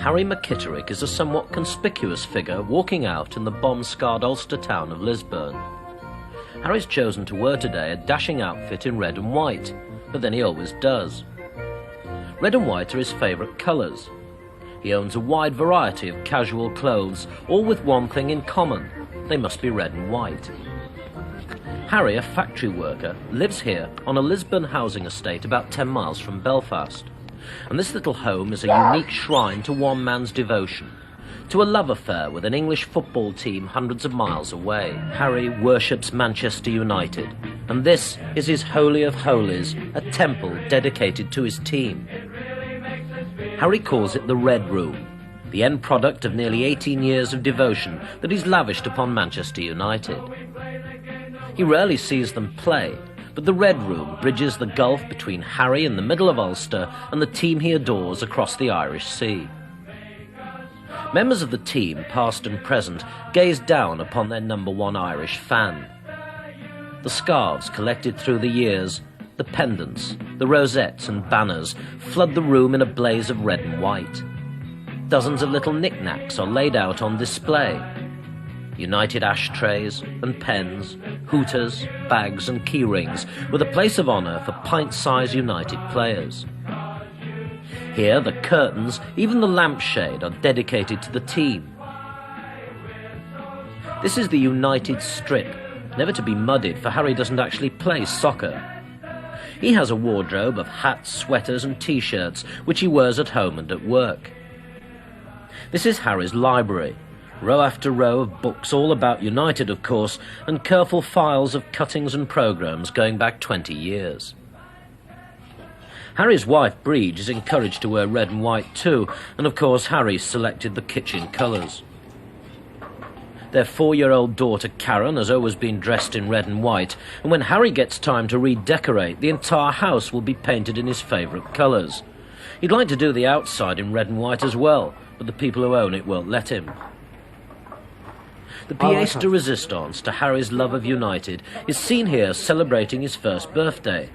Harry McKitterick is a somewhat conspicuous figure walking out in the bomb-scarred Ulster town of Lisburn. Harry's chosen to wear today a dashing outfit in red and white, but then he always does. Red and white are his favourite colours. He owns a wide variety of casual clothes, all with one thing in common: they must be red and white. Harry, a factory worker, lives here on a Lisburn housing estate about 10 miles from Belfast. And this little home is a unique shrine to one man's devotion, to a love affair with an English football team hundreds of miles away. Harry worships Manchester United, and this is his holy of holies, a temple dedicated to his team. Harry calls it the Red Room, the end product of nearly 18 years of devotion that he's lavished upon Manchester United. He rarely sees them play, but the Red Room bridges the gulf between Harry in the middle of Ulster and the team he adores across the Irish Sea. Members of the team, past and present, gaze down upon their number one Irish fan. The scarves collected through the years, the pendants, the rosettes and banners flood the room in a blaze of red and white. Dozens of little knickknacks are laid out on display. United ashtrays and pens, hooters, bags and key rings, with a place of honour for pint-sized United players. Here the curtains, even the lampshade, are dedicated to the team. This is the United strip, never to be muddied, for Harry doesn't actually play soccer. He has a wardrobe of hats, sweaters and t-shirts, which he wears at home and at work. This is Harry's library. Row after row of books all about United, of course, and careful files of cuttings and programmes going back 20 years. Harry's wife, Breege, is encouraged to wear red and white too, and of course Harry selected the kitchen colours. Their 4-year-old daughter, Karen, has always been dressed in red and white, and when Harry gets time to redecorate, the entire house will be painted in his favourite colours. He'd like to do the outside in red and white as well, but the people who own it won't let him. The pièce de résistance to Harry's love of United is seen here celebrating his first birthday.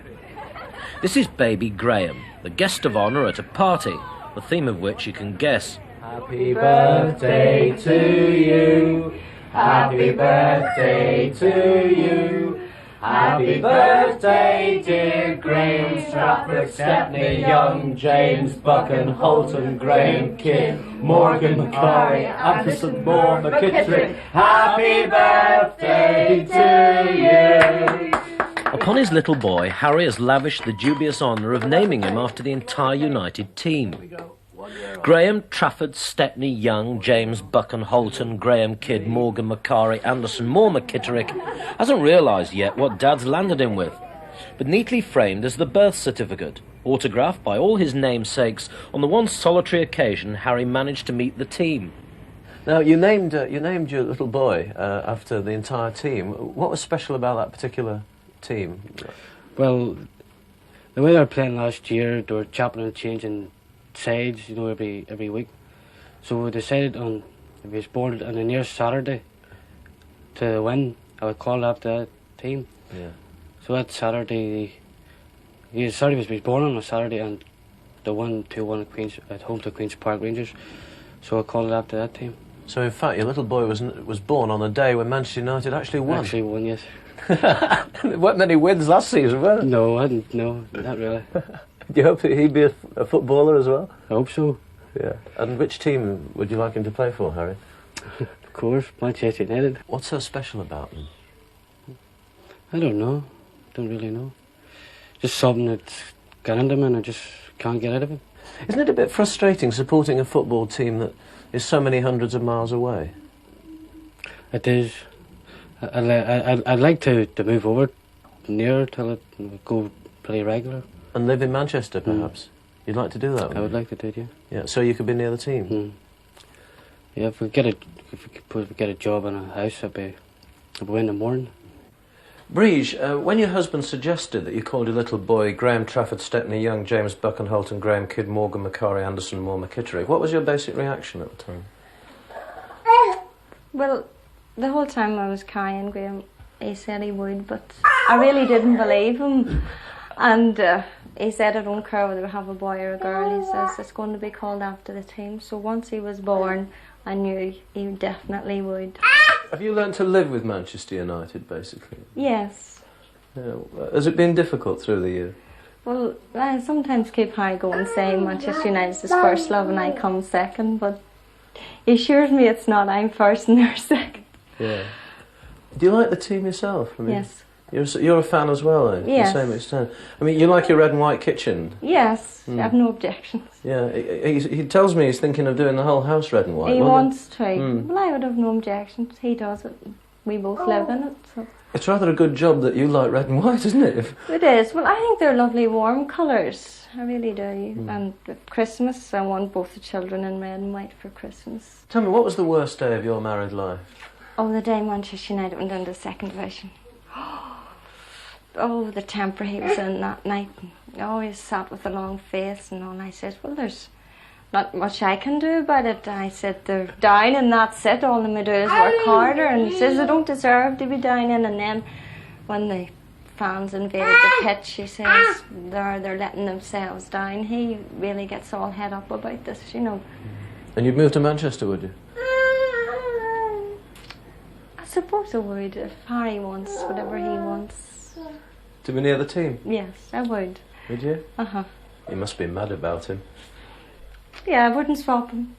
This is baby Graham, the guest of honour at a party, the theme of which you can guess. Happy birthday to you, happy birthday to you, happy birthday dear Graham, Stratford, Stepney, Young, James, Buchan, Holton, Graham, Kidd, Morgan, Macari, Anderson, Moore, McKittrick, happy birthday to you. Upon his little boy, Harry has lavished the dubious honour of naming him after the entire United team. Graham, Trafford, Stepney, Young, James, Buchan, Holton, Graham, Kidd, Morgan, Macari, Anderson, Moore, McKittrick hasn't realised yet what Dad's landed him with, but neatly framed as the birth certificate, autographed by all his namesakes on the one solitary occasion Harry managed to meet the team. Now, you named your little boy after the entire team. What was special about that particular team? Well, the way they were playing last year, they were chopping and changing sides, every week. So we decided on, if he was born on the near Saturday to win, I would call after that team. Yeah. So that Saturday, he was born on a Saturday, and they won 2-1 at home to Queen's Park Rangers. So I called it after that team. So in fact, your little boy was born on a day when Manchester United actually won. Actually won, yes. There weren't many wins last season, were there? No, not really. Do you hope he'd be a footballer as well? I hope so. Yeah. And which team would you like him to play for, Harry? Of course, Manchester United. What's so special about them? I don't know. Don't really know. Just something that's got into him and I just can't get out of it. Isn't it a bit frustrating supporting a football team that is so many hundreds of miles away? It is. I'd like to move over nearer till it go pretty regular. And live in Manchester, perhaps? You'd like to do that? I would like to do it, yeah. Yeah, so you could be near the team? Mm. Yeah, if we get a job in a house, I'll be in the morning. Breege, when your husband suggested that you called your little boy Graham, Trafford, Stepney, Young, James, Buchan, Holton, Graham, Kidd, Morgan, Macari, Anderson, Moore, McKittrick, what was your basic reaction at the time? Well, the whole time I was carrying Graham, he said he would, but I really didn't believe him. And he said, I don't care whether we have a boy or a girl. He says it's going to be called after the team. So once he was born, I knew he definitely would. Have you learned to live with Manchester United, basically? Yes. Yeah. Has it been difficult through the year? Well, I sometimes keep Harry going saying Manchester United's his first love and I come second, but he assures me it's not. I'm first and they're second. Yeah. Do you like the team yourself? I mean, Yes. You're a fan as well, eh? Yes. To the same extent. I mean, you like your red and white kitchen? Yes, I have no objections. Yeah. He tells me he's thinking of doing the whole house red and white. He wants to. Mm. Well, I would have no objections. He does it. We both live in it. So. It's rather a good job that you like red and white, isn't it? It is. Well, I think they're lovely warm colours. I really do. And at Christmas, I want both the children in red and white for Christmas. Tell me, what was the worst day of your married life? Oh, the day Manchester United went into second division. Oh, the temper he was in that night. He always sat with a long face and all. And I said, well, there's not much I can do about it. I said, they're down and that's it. All they may do is work harder. And he says, they don't deserve to be down in. And then when the fans invaded the pitch, he says, they're letting themselves down. He really gets all head up about this, you know. And you'd move to Manchester, would you? I suppose I would, if Harry wants whatever he wants. To be near the team? Yes, I would. Would you? Uh-huh. You must be mad about him. Yeah, I wouldn't swap him.